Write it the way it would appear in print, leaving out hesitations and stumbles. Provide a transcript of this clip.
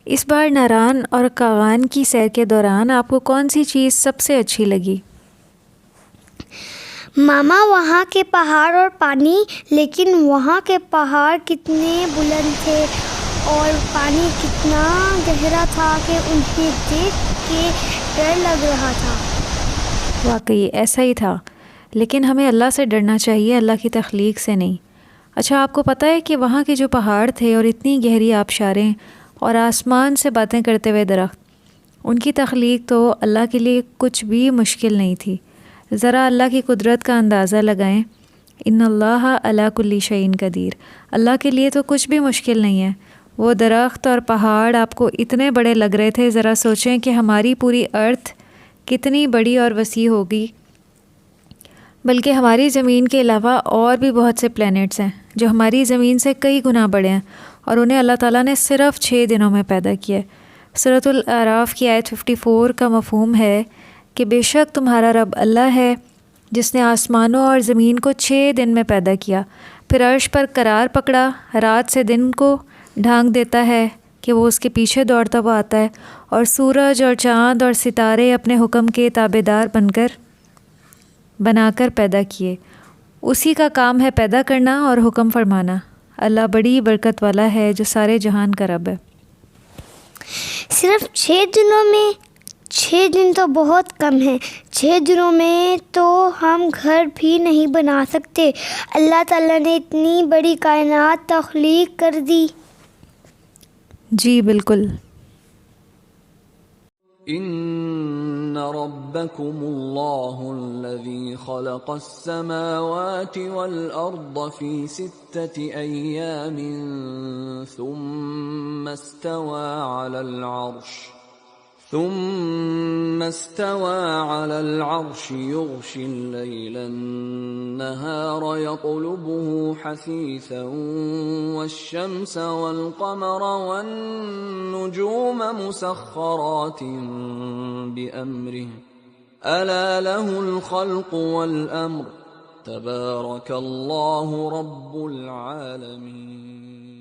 اس بار ناران اور کاغان کی سیر کے دوران آپ کو کون سی چیز سب سے اچھی لگی؟ ماما وہاں کے پہاڑ اور پانی، لیکن وہاں کے پہاڑ کتنے بلند تھے اور پانی کتنا گہرا تھا کہ انہیں دیکھ کے ڈر لگ رہا تھا۔ واقعی ایسا ہی تھا، لیکن ہمیں اللہ سے ڈرنا چاہیے، اللہ کی تخلیق سے نہیں۔ اچھا، آپ کو پتہ ہے کہ وہاں کے جو پہاڑ تھے اور اتنی گہری آبشاریں اور آسمان سے باتیں کرتے ہوئے درخت، ان کی تخلیق تو اللہ کے لیے کچھ بھی مشکل نہیں تھی۔ ذرا اللہ کی قدرت کا اندازہ لگائیں۔ ان اللہ علی کل شیء قدیر، اللہ کے لیے تو کچھ بھی مشکل نہیں ہے۔ وہ درخت اور پہاڑ آپ کو اتنے بڑے لگ رہے تھے، ذرا سوچیں کہ ہماری پوری ارتھ کتنی بڑی اور وسیع ہوگی، بلکہ ہماری زمین کے علاوہ اور بھی بہت سے پلینٹس ہیں جو ہماری زمین سے کئی گنا بڑے ہیں، اور انہیں اللہ تعالیٰ نے صرف 6 دنوں میں پیدا کیا ہے۔ سورۃ الاعراف کی آیت 54 کا مفہوم ہے کہ بے شک تمہارا رب اللہ ہے جس نے آسمانوں اور زمین کو 6 دن میں پیدا کیا، پھر عرش پر قرار پکڑا، رات سے دن کو ڈھانک دیتا ہے کہ وہ اس کے پیچھے دوڑتا ہوا آتا ہے، اور سورج اور چاند اور ستارے اپنے حکم کے تابعدار بنا کر پیدا کیے۔ اسی کا کام ہے پیدا کرنا اور حکم فرمانا۔ اللہ بڑی برکت والا ہے جو سارے جہان کا رب ہے۔ صرف 6 دنوں میں؟ 6 دن تو بہت کم ہے۔ 6 دنوں میں تو ہم گھر بھی نہیں بنا سکتے۔ اللہ تعالیٰ نے اتنی بڑی کائنات تخلیق کر دی۔ جی بالکل۔ ان ربکم اللہ الذی خلق السماوات والارض فی 6 ایام ثم استوى على العرش يغشي الليل النهار يطلبه حثيثا والشمس والقمر والنجوم مسخرات بأمره ألا له الخلق والأمر تبارك الله رب العالمين۔